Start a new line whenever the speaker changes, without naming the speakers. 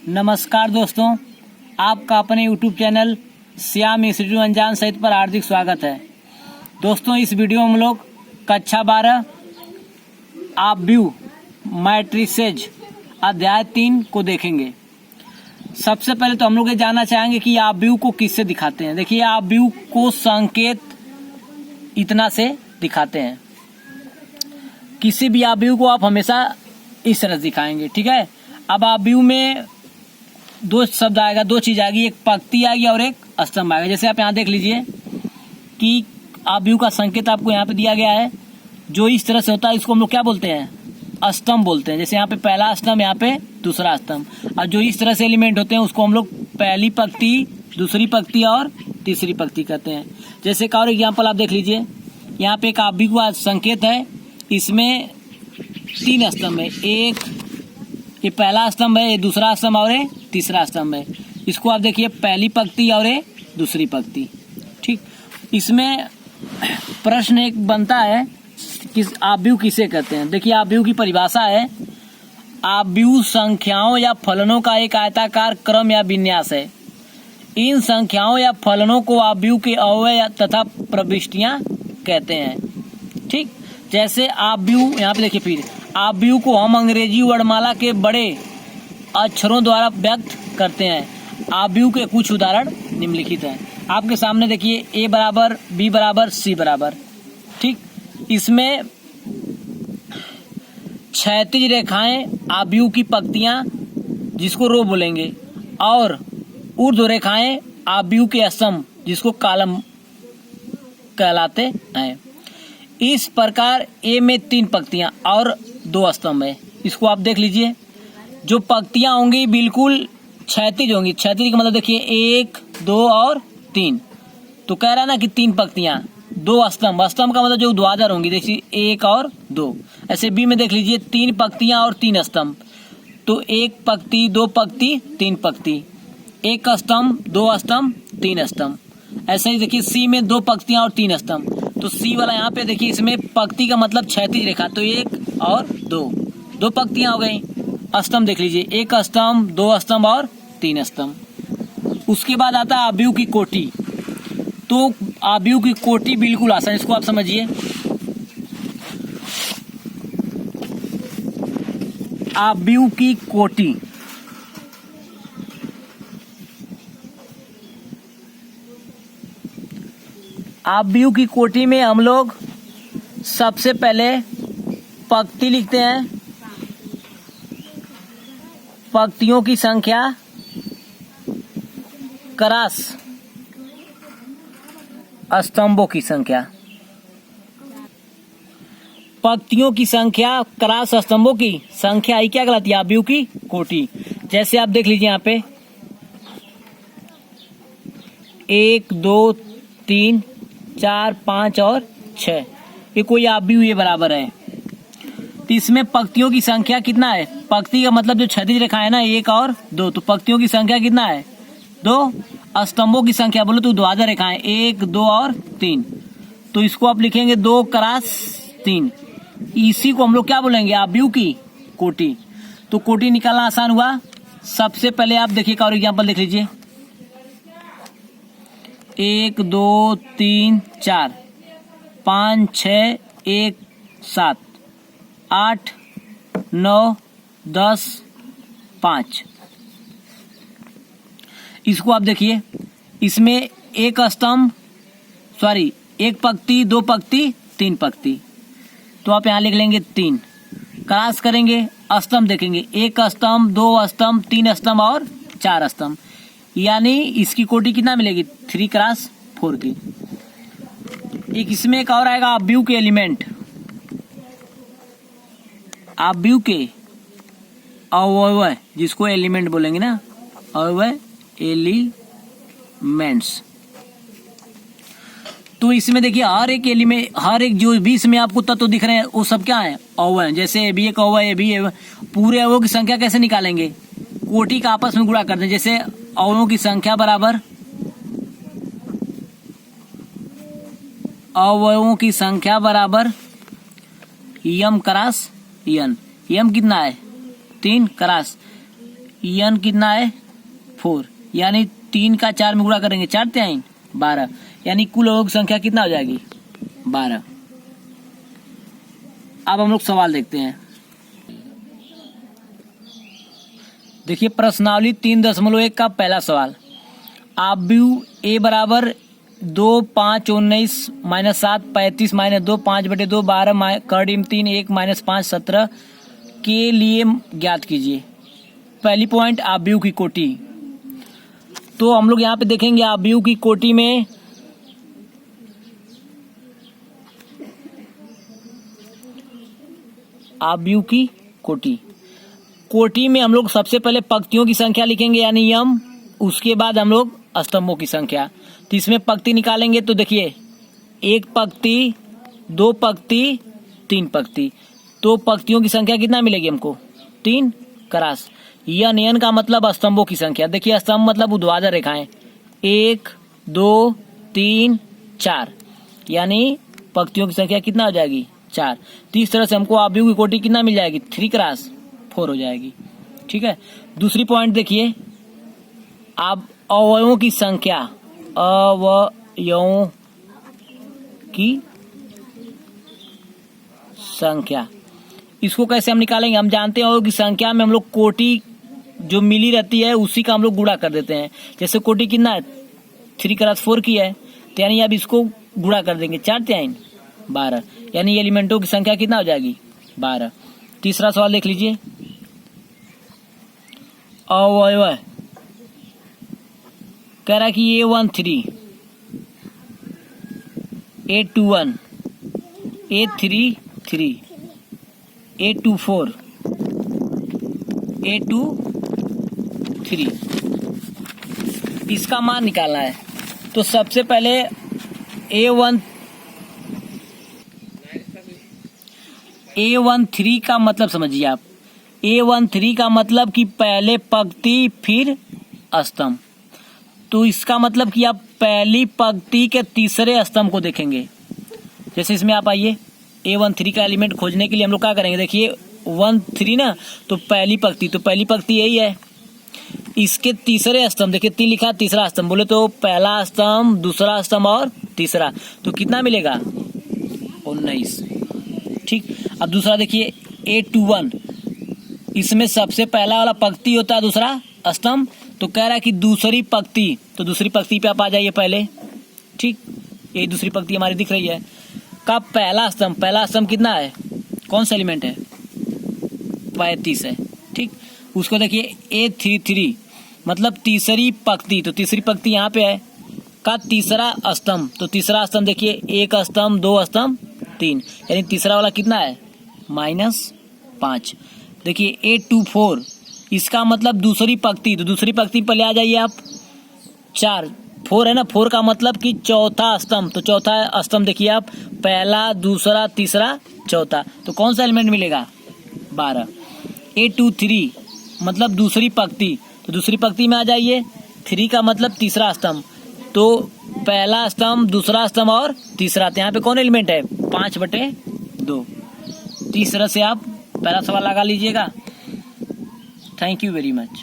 नमस्कार दोस्तों, आपका अपने YouTube चैनल श्याम इंस्टीट्यूट अनजान सहित पर हार्दिक स्वागत है। दोस्तों, इस वीडियो में हम लोग कक्षा 12 आप व्यू मैट्रिसेज अध्याय 3 को देखेंगे। सबसे पहले तो हम लोग ये जानना चाहेंगे कि आप व्यू को किससे दिखाते हैं। देखिए, आप व्यू को संकेत इतना से दिखाते हैं। किसी भी आप व्यू को आप हमेशा इस तरह से दिखाएंगे, ठीक है। अब आप व्यू में दो शब्द आएगा, दो चीज आएगी, एक पंक्ति आएगी और एक स्तंभ आएगा। जैसे आप यहाँ देख लीजिए कि आप व्यू का संकेत आपको यहाँ पे दिया गया है, जो इस तरह से होता है, इसको हम लोग क्या बोलते हैं, स्तंभ बोलते हैं। जैसे यहाँ पे पहला स्तंभ, यहाँ पे दूसरा स्तंभ, और जो इस तरह से एलिमेंट होते हैं उसको हम लोग पहली पंक्ति, दूसरी पंक्ति और तीसरी पंक्ति कहते हैं। जैसे एक और एग्जाम्पल आप देख लीजिए, यहाँ पे एक आप व्यू का संकेत है, इसमें 3 स्तंभ है, एक ये पहला स्तंभ है, ये दूसरा स्तंभ और ये तीसरा स्तंभ है। इसको आप देखिए, पहली पंक्ति और ये दूसरी पंक्ति, ठीक। इसमें प्रश्न एक बनता है कि आप व्यू किसे कहते हैं। देखिए, आप व्यू की परिभाषा है, आप व्यू संख्याओं या फलनों का एक आयताकार क्रम या विन्यास है। इन संख्याओं या फलनों को आप व्यू के अवयव तथा प्रविष्टियां कहते हैं, ठीक। जैसे आप व्यू, यहाँ पे देखिए, फिर आप व्यू को हम अंग्रेजी वर्णमाला के बड़े अक्षरों द्वारा व्यक्त करते हैं। आप व्यू के कुछ उदाहरण निम्नलिखित हैं। आपके सामने देखिए, A बराबर, B बराबर, C बराबर, ठीक। इसमें क्षैतिज रेखाएं आप व्यू की पंक्तियां, जिसको रो बोलेंगे, और ऊर्ध्व रेखाएं आप व्यू के स्तंभ, जिसको कॉलम कहलाते हैं। इस प्रकार A में 3 पंक्तियां और 2 स्तंभ है। इसको आप देख लीजिए, जो पंक्तियां होंगी बिल्कुल क्षैतिज होंगी। क्षैतिज का मतलब देखिए 1, 2 और 3, तो कह रहा है ना कि 3 पंक्तियां, 2 स्तंभ। स्तंभ का मतलब जो ऊर्ध्वाधर होंगी, देखिए 1 और 2। ऐसे B में देख लीजिए, 3 पंक्तियां और 3 स्तंभ, तो 1 पंक्ति, 2 पंक्ति, 3 पंक्ति, 1 स्तंभ, 2 स्तंभ, 3 स्तंभ। ऐसे ही देखिए C में 2 पंक्तियां और 3 स्तंभ, तो C वाला यहाँ पे देखिए, इसमें पंक्ति का मतलब क्षैतिज रेखा, तो 1 और 2 पंक्तियां हो गई। स्तंभ देख लीजिए, 1 स्तंभ, 2 स्तंभ और 3 स्तंभ। उसके बाद आता है आप व्यू की कोटि। तो आप व्यू की कोटि बिल्कुल आसान, इसको आप समझिए। आप व्यू की कोटि, आप व्यू की कोटि में हम लोग सबसे पहले पंक्ति लिखते हैं, पंक्तियों की संख्या क्रॉस स्तंभों की संख्या, पंक्तियों की संख्या क्रॉस स्तंभों की संख्या ही क्या कहलाती है, आप व्यू की कोटि। जैसे आप देख लीजिए, यहाँ पे 1, 2, 3, 4, 5 और 6, ये कोई आप व्यू ये बराबर है। तो इसमें पंक्तियों की संख्या कितना है, पंक्ति का मतलब जो क्षैतिज रेखा है ना, 1 और 2, तो पंक्तियों की संख्या कितना है, 2। स्तंभों की संख्या बोलो तो ऊर्ध्वाधर रेखाएं 1, 2 और 3, तो इसको आप लिखेंगे 2 क्रॉस 3। इसी को हम लोग क्या बोलेंगे, आप व्यू की कोटि। तो कोटि निकालना आसान हुआ। सबसे पहले आप देखिए, एक और एग्जाम्पल देख लीजिए, 1, 2, 3, 4, 5, 6, 1, 7, 8, 9, 10, 5। इसको आप देखिए, इसमें 1 स्तंभ, सॉरी 1 पंक्ति, 2 पंक्ति, 3 पंक्ति, तो आप यहाँ लिख लेंगे 3। क्रॉस करेंगे, स्तंभ देखेंगे, 1 स्तंभ, 2 स्तंभ, 3 स्तंभ और 4 स्तंभ, यानी इसकी कोटि कितना मिलेगी, 3 क्रॉस 4 की। एक इसमें एक और आएगा, आप व्यू के एलिमेंट, आप व्यू के अवयव, जिसको एलिमेंट बोलेंगे ना, अवयव एलिमेंट्स। तो इसमें देखिए, हर एक एलिमेंट, हर एक जो भी इसमें आपको तत्व दिख रहे हैं, वो सब क्या है, अवयव। जैसे ए भी एक अवयव, ए भी पूरे अवयवों की संख्या कैसे निकालेंगे, कोटि का आपस में गुणा करते हैं। जैसे अवयवों की संख्या बराबर अवयवों की संख्या बराबर यम क्रॉस यन। यम कितना है, 3 क्रॉस n कितना है 4, यानी 3 का 4 में गुणा करेंगे 4 3 12, यानी कुल अवयवों की संख्या कितना हो जाएगी 12। अब हम लोग सवाल देखते हैं। देखिए प्रश्नावली 3.1 का पहला सवाल, आव्यूह a बराबर 2 5 19 -7 35 -2 5/2 12 करीब 3 1 -5 17 के लिए ज्ञात कीजिए। पहली पॉइंट आव्यूह की कोटि। तो हम लोग यहाँ पे देखेंगे आव्यूह की कोटि में आव्यूह की कोटि में हम लोग सबसे पहले पंक्तियों की संख्या लिखेंगे यानी यम, उसके बाद हम लोग स्तंभों की संख्या। तो इसमें पंक्ति निकालेंगे तो देखिए 1 पंक्ति 2 पंक्ति 3 पंक्ति, तो पंक्तियों की संख्या कितना मिलेगी हमको 3 क्रॉस यन का मतलब स्तंभों की संख्या। देखिए स्तंभ मतलब ऊर्ध्वाधर रेखाएं 1 2 3 4, यानी पंक्तियों की संख्या कितना हो जाएगी 4। तो इस तरह से हमको आव्यूह की कोटि कितना मिल जाएगी 3 क्रॉस 4 हो जाएगी। ठीक है, दूसरी पॉइंट देखिए, अब अवयवों की संख्या, अवयवों की संख्या, इसको कैसे हम निकालेंगे। हम जानते हैं अवयवों की संख्या में हम लोग कोटि जो मिली रहती है उसी का हम लोग गुणा कर देते हैं। जैसे कोटि कितना है 3 क्रॉस 4 की है, तो यानी अब इसको गुणा कर देंगे 4 3 12, यानी एलिमेंटों की संख्या कितना हो जाएगी 12। तीसरा सवाल देख लीजिए, अवयव कह रहा है कि A13 A21 A33 A24 A23, इसका मान निकालना है। तो सबसे पहले A13 का मतलब समझिए आप, A13 का मतलब कि पहले पंक्ति फिर स्तंभ। तो इसका मतलब कि आप पहली पंक्ति के तीसरे स्तंभ को देखेंगे। जैसे इसमें आप आइए, A13 का एलिमेंट खोजने के लिए हम लोग क्या करेंगे, देखिए 1 3 ना, तो पहली पंक्ति यही है। इसके तीसरे स्तंभ देखिए 3 लिखा, तीसरा स्तंभ बोले तो पहला स्तंभ दूसरा स्तंभ और तीसरा, तो कितना मिलेगा 19। ठीक, अब दूसरा देखिए A21, इसमें सबसे पहला वाला पंक्ति होता है दूसरा स्तंभ, तो कह रहा है कि दूसरी पंक्ति, तो दूसरी पंक्ति पे आप आ जाइए पहले। ठीक, ये दूसरी पंक्ति हमारी दिख रही है। का पहला स्तंभ कितना है, कौन सा एलिमेंट है 35 है। ठीक, उसको देखिए A33 मतलब तीसरी पंक्ति, तो तीसरी पंक्ति यहाँ पे है। का तीसरा स्तंभ, तो तीसरा स्तंभ देखिए 1 स्तंभ 2 स्तंभ 3, यानी तीसरा वाला कितना है -5। देखिए A24, इसका मतलब दूसरी पंक्ति, तो दूसरी पंक्ति पर ले आ जाइए आप 4 4 है ना, 4 का मतलब कि चौथा स्तंभ, तो चौथा स्तंभ देखिए आप पहला दूसरा तीसरा चौथा, तो कौन सा एलिमेंट मिलेगा 12। A23 मतलब दूसरी पंक्ति, तो दूसरी पंक्ति में आ जाइए, 3 का मतलब तीसरा स्तंभ, तो पहला स्तंभ दूसरा स्तंभ और तीसरा, तो यहाँ पे कौन एलिमेंट है 5/2। इस तरह से आप पहला सवाल लगा लीजिएगा। Thank you very much.